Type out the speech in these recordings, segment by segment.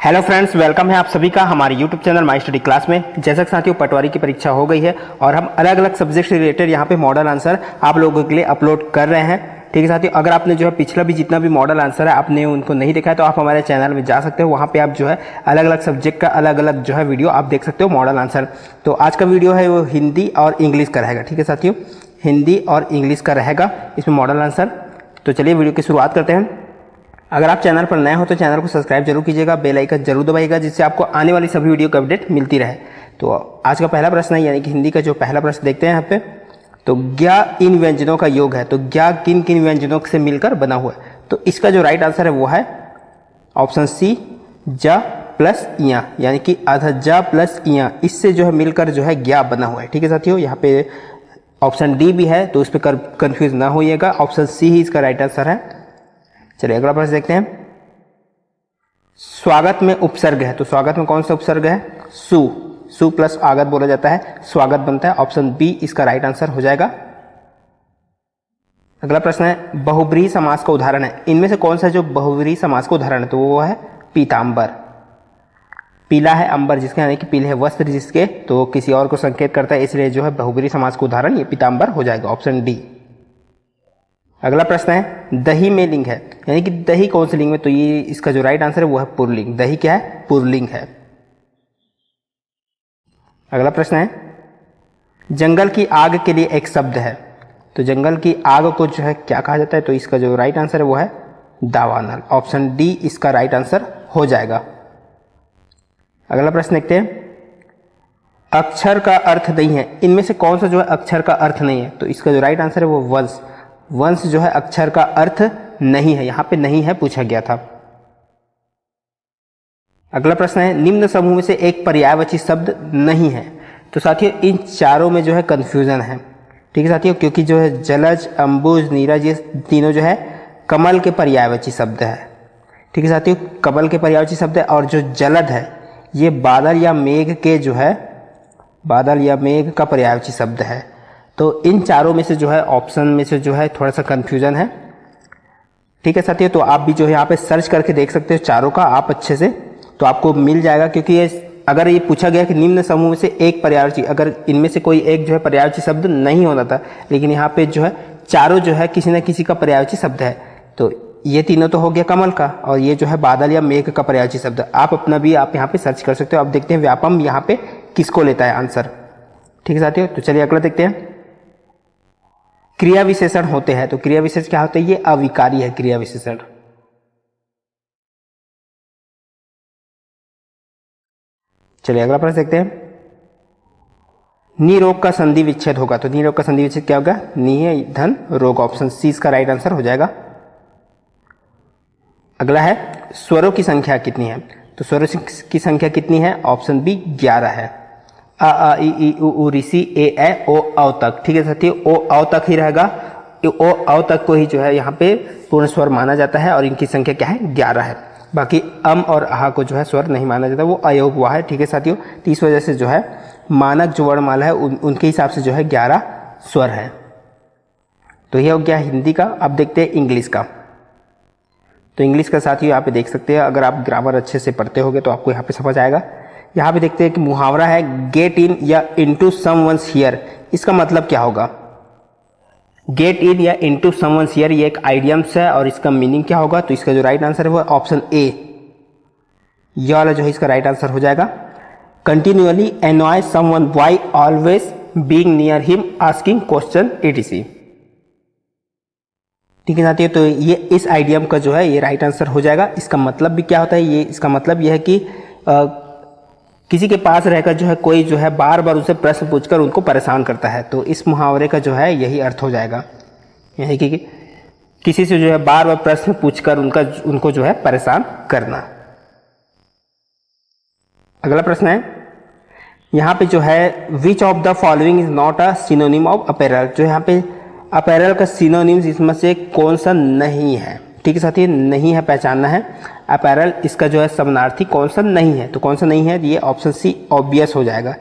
Hello friends, welcome है आप सभी का हमारे YouTube channel my study class में। जैसा कि साथियों पटवारी की परीक्षा हो गई है और हम अलग अलग सब्जेक्ट से रिलेटेड यहाँ पे मॉडल आंसर आप लोगों के लिए अपलोड कर रहे हैं। ठीक है साथियों, अगर आपने जो है पिछला भी जितना भी मॉडल आंसर है आपने उनको नहीं देखा है तो आप हमारे चैनल में जा सकते हो। वहाँ पे आप जो है अलग अलग सब्जेक्ट का अलग अलग जो है वीडियो आप देख सकते हो मॉडल आंसर। तो आज का वीडियो है वो हिंदी और इंग्लिश का रहेगा। ठीक है साथियों, हिंदी और इंग्लिश का रहेगा इसमें मॉडल आंसर। तो चलिए वीडियो की शुरुआत करते हैं। अगर आप चैनल पर नए हो तो चैनल को सब्सक्राइब जरूर कीजिएगा, बेल आइकन जरूर दबाइएगा जिससे आपको आने वाली सभी वीडियो की अपडेट मिलती रहे। तो आज का पहला प्रश्न है, यानी कि हिंदी का जो पहला प्रश्न देखते हैं यहाँ पे। तो ज्ञा इन व्यंजनों का योग है, तो ज्ञा किन किन व्यंजनों से मिलकर बना हुआ है? तो इसका जो राइट आंसर है वो है ऑप्शन सी, जा प्लस इया, यानी कि अधजा प्लस इया, इससे जो है मिलकर जो है ज्ञा बना हुआ है। ठीक है साथियों, यहाँ पे ऑप्शन डी भी है तो इस पर कंफ्यूज ना होइएगा, ऑप्शन सी ही इसका राइट आंसर है। चलिए अगला प्रश्न देखते हैं। स्वागत में उपसर्ग है, तो स्वागत में कौन सा उपसर्ग है? सु। सु प्लस आगत बोला जाता है, स्वागत बनता है। ऑप्शन बी इसका राइट आंसर हो जाएगा। अगला प्रश्न है, बहुब्रीहि समास का उदाहरण है। इनमें से कौन सा जो बहुब्रीहि समास का उदाहरण है? तो वो है पीतांबर। पीला है अंबर जिसके, यानी कि पीले है वस्त्र जिसके, तो किसी और को संकेत करता है, इसलिए जो है बहुब्रीहि समास का उदाहरण ये पीतांबर हो जाएगा, ऑप्शन डी। अगला प्रश्न है, दही में लिंग है, यानी कि दही कौन से लिंग में? तो ये इसका जो राइट आंसर है वो है पुल्लिंग। दही क्या है? पुल्लिंग है। अगला प्रश्न है, जंगल की आग के लिए एक शब्द है, तो जंगल की आग को जो है क्या कहा जाता है? तो इसका जो राइट आंसर है वो है दावानल, ऑप्शन डी इसका राइट आंसर हो जाएगा। अगला प्रश्न देखते हैं, अक्षर का अर्थ नहीं है। इनमें से कौन सा जो है अक्षर का अर्थ नहीं है? तो इसका जो राइट आंसर है वो वंश। वंश जो है अक्षर का अर्थ नहीं है, यहां पे नहीं है पूछा गया था। अगला प्रश्न है, निम्न समूह में से एक पर्यायवाची शब्द नहीं है। तो साथियों इन चारों में जो है कंफ्यूजन है। ठीक है साथियों, क्योंकि जो है जलज, अंबुज, नीरज ये तीनों जो है कमल के पर्यायवाची शब्द है। ठीक है साथियों, कमल के पर्यायवाची शब्द है। और जो जलद है ये बादल या मेघ के जो है, बादल या मेघ का पर्यायवाची शब्द है। तो इन चारों में से जो है ऑप्शन में से जो है थोड़ा सा कंफ्यूजन है। ठीक है साथियों, तो आप भी जो है यहाँ पे सर्च करके देख सकते हो चारों का आप अच्छे से, तो आपको मिल जाएगा। क्योंकि ये अगर ये पूछा गया कि निम्न समूह में से एक पर्यायवाची, अगर इनमें से कोई एक जो है पर्यायवाची शब्द नहीं होना था, लेकिन यहाँ पे जो है चारों जो है किसी न किसी का पर्यायवाची शब्द है। तो ये तीनों तो हो गया कमल का, और ये जो है बादल या मेघ का पर्यायवाची शब्द। आप अपना भी आप यहाँ पे सर्च कर सकते हो। अब देखते हैं व्यापम यहाँ पे किसको लेता है आंसर। ठीक है साथियों, तो चलिए अगला देखते हैं। क्रिया विशेषण होते हैं, तो क्रिया विशेषण क्या होता है? ये अविकारी है क्रिया विशेषण। चलिए अगला प्रश्न देखते हैं, निरोग का संधि विच्छेद होगा, तो निरोग का संधि विच्छेद क्या होगा? नि धन रोग, ऑप्शन सी इसका राइट आंसर हो जाएगा। अगला है, स्वरों की संख्या कितनी है? तो स्वरों की संख्या कितनी है? ऑप्शन बी 11 है। आ इ ई उ ऋषि ए ओ औ तक। ठीक है साथियों, ओ औ तक ही रहेगा, ओ औ तक को ही जो है यहाँ पे पूर्ण स्वर माना जाता है और इनकी संख्या क्या है? 11 है। बाकी अम और आहा को जो है स्वर नहीं माना जाता, वो अयोग हुआ है। ठीक है साथियों, तो इस वजह से जो है मानक जो वर्णमाला है उनके हिसाब से जो है 11 स्वर है। तो यह हो गया हिंदी का। अब देखते हैं इंग्लिश का। तो इंग्लिश का साथियों यहाँ पे देख सकते हैं, अगर आप ग्रामर अच्छे से पढ़ते होगे तो आपको यहाँ पे समझ आएगा। यहाँ पे देखते हैं कि मुहावरा है गेट इन या इनटू समवन्स हियर, इसका मतलब क्या होगा? गेट इन या इनटू समवन्स हियर ये एक आइडियम्स है और इसका मीनिंग क्या होगा? तो इसका जो राइट आंसर है वो ऑप्शन ए, ये वाला जो है इसका राइट आंसर हो जाएगा। Continually annoy someone why always being near him asking question etc। ठीक है साथियों, तो ये इस आइडियम का जो है ये राइट आंसर हो जाएगा। इसका मतलब भी क्या होता है? ये इसका मतलब यह है कि किसी के पास रहकर जो है कोई जो है बार बार उनसे प्रश्न पूछकर उनको परेशान करता है, तो इस मुहावरे का जो है यही अर्थ हो जाएगा, यानी कि किसी से जो है बार बार प्रश्न पूछकर उनको जो है परेशान करना। अगला प्रश्न है, यहाँ पे जो है which of the following is not a synonym of apparel, जो यहाँ पे अपैरल का सिनोनिम्स इसमें से कौन सा नहीं है? ठीक है साथी, नहीं है पहचानना है। अपैरल इसका जो है समानार्थी कौन सा नहीं है? तो कौन सा नहीं है? ये ऑप्शन सी ऑब्वियस हो जाएगा,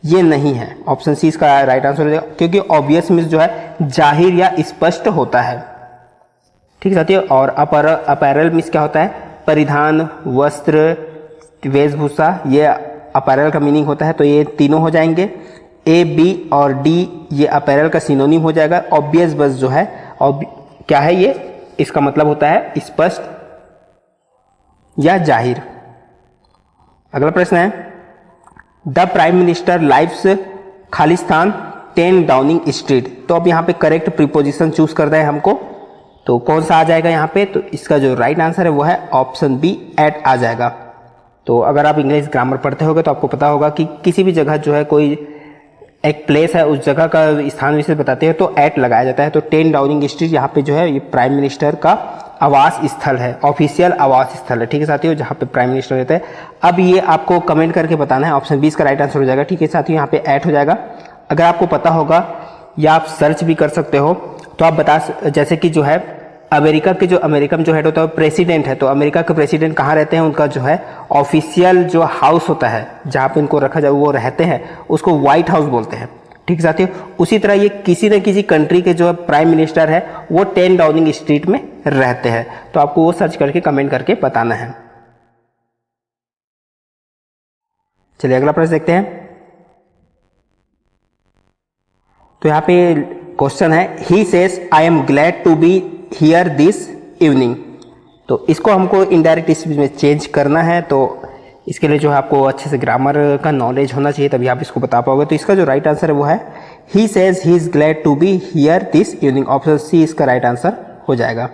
ये नहीं है। ऑप्शन सी इसका राइट आंसर हो जाएगा, क्योंकि ऑब्वियस मीन्स जो है जाहिर या स्पष्ट होता है। ठीक है साथियों, और अपैरल मीन्स क्या होता है? परिधान, वस्त्र, वेशभूषा, ये अपैरल का मीनिंग होता है, तो ये तीनों हो जाएंगे। ए, बी और डी ये अपैरल का सिनोनिम हो जाएगा। ऑब्वियस बस जो है क्या है, ये इसका मतलब होता है स्पष्ट या जाहिर। अगला प्रश्न है, the prime minister lives Khalistan 10 Downing street. तो अब यहाँ पे करेक्ट प्रीपोजिशन चूज करना है हमको, तो कौन सा आ जाएगा यहाँ पे, तो इसका जो राइट आंसर है वो है ऑप्शन बी, एट आ जाएगा। तो अगर आप इंग्लिश ग्रामर पढ़ते होगे तो आपको पता होगा कि किसी भी जगह जो है कोई एक प्लेस है, उस जगह का स्थान विशेष बताते हैं तो एट लगाया जाता है। तो 10 डाउनिंग स्ट्रीट यहाँ पे जो है ये प्राइम मिनिस्टर का आवास स्थल है, ऑफिशियल आवास स्थल है, ठीक है साथियों, जहाँ पे प्राइम मिनिस्टर रहते हैं। अब ये आपको कमेंट करके बताना है, ऑप्शन 20 का राइट आंसर हो जाएगा, ठीक है साथियों, यहाँ पे एट हो जाएगा। अगर आपको पता होगा या आप सर्च भी कर सकते हो तो आप जैसे कि जो है अमेरिका के जो अमेरिका में जो हेड होता है प्रेसिडेंट है, तो अमेरिका के प्रेसिडेंट कहाँ रहते हैं, उनका जो है ऑफिशियल जो हाउस होता है जहाँ पे इनको रखा जाए वो रहते हैं, उसको व्हाइट हाउस बोलते हैं, ठीक साथियों। उसी तरह ये किसी न किसी कंट्री के जो प्राइम मिनिस्टर है वो 10 डाउनिंग स्ट्रीट में रहते हैं, तो आपको वो सर्च करके कमेंट करके बताना है। चलिए अगला प्रश्न देखते हैं। तो यहाँ पे क्वेश्चन है, he says I am glad to be here this evening. तो इसको हमको इनडायरेक्ट स्पीच में चेंज करना है, तो इसके लिए जो है आपको अच्छे से ग्रामर का नॉलेज होना चाहिए, तभी आप इसको बता पाओगे। तो इसका जो राइट आंसर है वो है he says he is glad to be here this evening, option C इसका राइट आंसर हो जाएगा।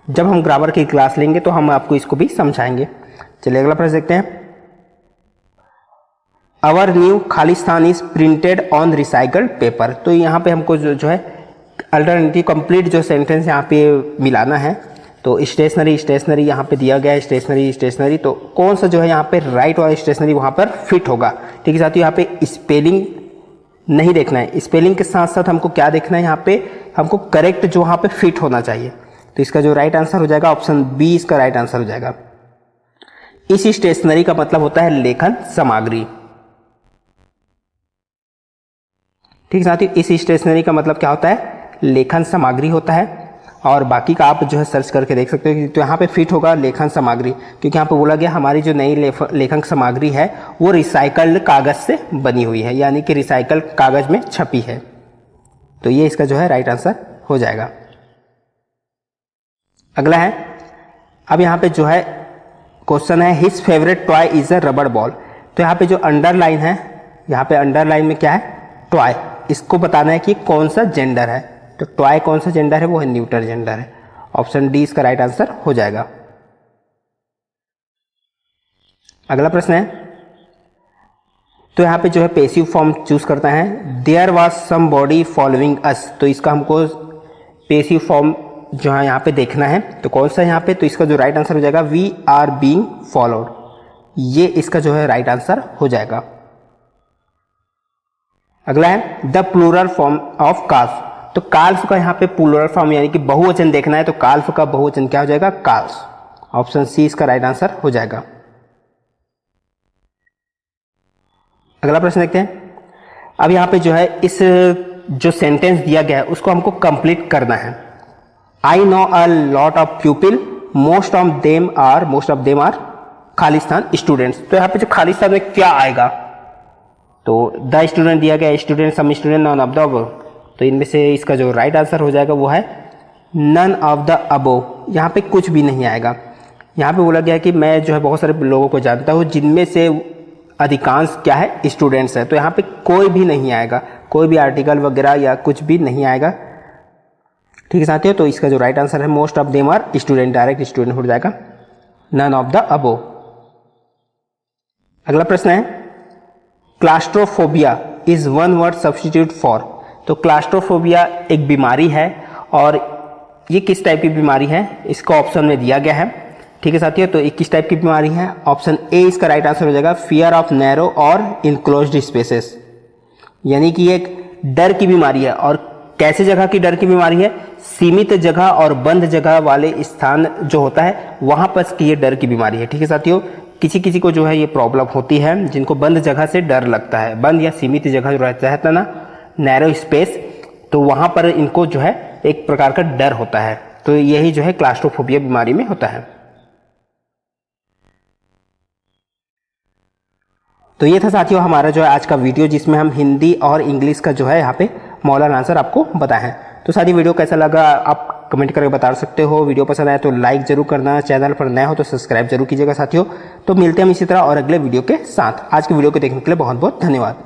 जब हम ग्रामर की क्लास लेंगे तो हम आपको इसको भी समझाएंगे। चलिए अगला प्रश्न देखते हैं। Our new Khalistan is printed on recycled paper. तो यहाँ पे हमको जो है अल्टरनेटिव कंप्लीट जो सेंटेंस यहाँ पे मिलाना है। तो स्टेशनरी स्टेशनरी यहाँ पे दिया गया है, स्टेशनरी स्टेशनरी, तो कौन सा जो है यहाँ पे राइट वाला स्टेशनरी वहाँ पर फिट होगा, ठीक है साथियों। यहाँ पे स्पेलिंग नहीं देखना है, स्पेलिंग के साथ साथ हमको क्या देखना है, यहाँ पे हमको करेक्ट जो वहाँ पे फिट होना चाहिए। तो इसका जो राइट आंसर हो जाएगा ऑप्शन बी इसका राइट आंसर हो जाएगा। इस स्टेशनरी का मतलब होता है लेखन सामग्री, ठीक साथियों। इस स्टेशनरी का मतलब क्या होता है, लेखन सामग्री होता है। और बाकी का आप जो है सर्च करके देख सकते हो। तो यहाँ पे फिट होगा लेखन सामग्री, क्योंकि यहाँ पे बोला गया हमारी जो नई लेखन सामग्री है वो रिसाइकल्ड कागज से बनी हुई है, यानी कि रिसाइकल्ड कागज में छपी है। तो ये इसका जो है राइट आंसर हो जाएगा। अगला है, अब यहाँ पे जो है क्वेश्चन है, his favourite toy is a रबड़ बॉल। तो यहाँ पे जो अंडरलाइन है, यहाँ पे अंडरलाइन में क्या है, टॉय, इसको बताना है कि कौन सा जेंडर है। तो टॉय कौन सा जेंडर है, वो है न्यूटर जेंडर है, ऑप्शन डी इसका राइट आंसर हो जाएगा। अगला प्रश्न है, तो यहाँ पे जो है पैसिव फॉर्म चूज करता है, there was somebody following us. तो इसका हमको पैसिव फॉर्म जो है यहाँ पे देखना है, तो कौन सा यहाँ पे, तो इसका जो राइट आंसर हो जाएगा वी आर बीइंग फॉलोड, ये इसका जो है राइट आंसर हो जाएगा। अगला है, the plural form of calf. तो काल्फ का यहाँ पे प्लूरल फॉर्म यानी कि बहुवचन देखना है, तो काल्फ का बहुवचन क्या हो जाएगा, काल्स, ऑप्शन सी इसका राइट आंसर हो जाएगा। अगला प्रश्न देखते हैं। अब यहाँ पे जो है इस जो सेंटेंस दिया गया है उसको हमको कंप्लीट करना है। I know a lot of people, most of them are Khalistan students. तो यहाँ पे जो खालिस्तान में क्या आएगा, तो द स्टूडेंट दिया गया, student, some student, none of the above. तो इनमें से इसका जो राइट आंसर हो जाएगा वो है नन ऑफ द अबव। यहाँ पे कुछ भी नहीं आएगा। यहाँ पे बोला गया कि मैं जो है बहुत सारे लोगों को जानता हूँ जिनमें से अधिकांश क्या है, स्टूडेंट्स है। तो यहाँ पे कोई भी नहीं आएगा, कोई भी आर्टिकल वगैरह या कुछ भी नहीं आएगा, ठीक है साथियों। तो इसका जो राइट आंसर है most of them are student, direct student हो जाएगा, नन ऑफ द अबव। अगला प्रश्न है, claustrophobia is one word substitute for. तो क्लास्ट्रोफोबिया एक बीमारी है, और ये किस टाइप की बीमारी है, इसका ऑप्शन में दिया गया है, ठीक है साथियों। तो ये किस टाइप की बीमारी है, ऑप्शन ए इसका राइट आंसर हो जाएगा, फियर ऑफ नैरो और इनक्लोज्ड स्पेसेस, यानी कि एक डर की बीमारी है। और कैसे जगह की डर की बीमारी है, सीमित जगह और बंद जगह वाले स्थान जो होता है वहां पर की ये डर की बीमारी है, ठीक है साथियों। किसी किसी को जो है ये प्रॉब्लम होती है जिनको बंद जगह से डर लगता है, बंद या सीमित जगह जो रहता है ना, नैरो स्पेस, तो वहां पर इनको जो है एक प्रकार का डर होता है। तो यही जो है क्लास्ट्रोफोबिया बीमारी में होता है। तो ये था साथियों हमारा जो है आज का वीडियो, जिसमें हम हिंदी और इंग्लिश का जो है यहाँ पे मॉडल आंसर आपको बताए हैं। तो साथियों वीडियो कैसा लगा आप कमेंट करके बता सकते हो। वीडियो पसंद आया तो लाइक जरूर करना, चैनल पर नया हो तो सब्सक्राइब जरूर कीजिएगा साथियों। तो मिलते हैं हम इसी तरह और अगले वीडियो के साथ। आज के वीडियो को देखने के लिए बहुत बहुत धन्यवाद।